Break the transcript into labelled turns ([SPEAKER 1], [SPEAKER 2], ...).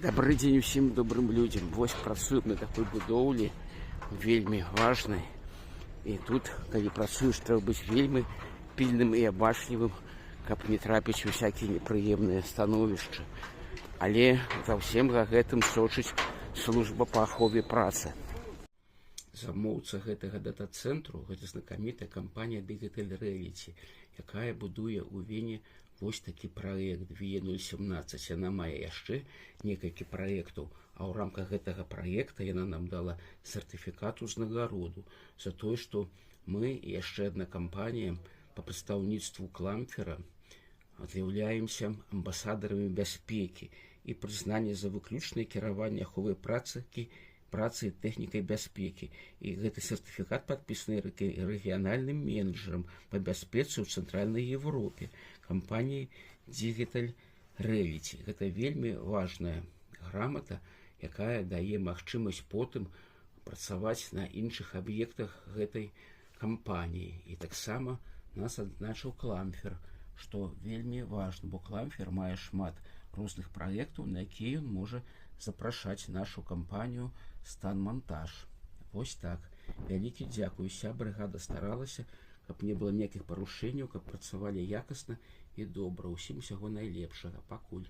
[SPEAKER 1] Добрый дзень усім добрым людзям. Вось працуем на такой будоўлі, вельмі важнай. І тут, калі працуеш, трэба быць вельмі пільным і абачлівым, каб не трапіць у всякие непрыемныя становішчы. Але за ўсім за гэтым сочыць служба па ахове працы. Замоўца гэтага дата-цэнтру — гэта знакамітая кампанія Digital Reality, якая будуе ў Вене вось такі праект VE017. Яна мае яшчэ некалькі праектаў, а ў рамках гэтага праекта яна нам дала сертыфікат узнагароду за тое, што мы і яшчэ адна кампанія па прадстаўніцтву Кламфера з'яўляемся амбасадарамі бяспекі і прызнанне за выключнае кіраванне аховай працы і тэхнікай бяспекі. І гэты сертыфікат падпісаны рэгіянальным менеджерам па бяспецы ў Цэнтральнай Европе, кампаніі Digital Reality. Гэта вельмі важная грамата, якая дае магчымасць потым працаваць на іншых аб'ектах гэтай кампаніі. І таксама нас адзначыў Кламфер, што вельмі важна, бо Кламфер мае шмат розных праектаў, на якія ён можа запрашаць нашу кампанію «Стан-монтаж». Вось так. Вялікі дзякуй. Уся брыгада старалася, каб не было ніякіх парушэнняў, каб працавалі якасна і добра. Усім усяго найлепшага. Пакуль.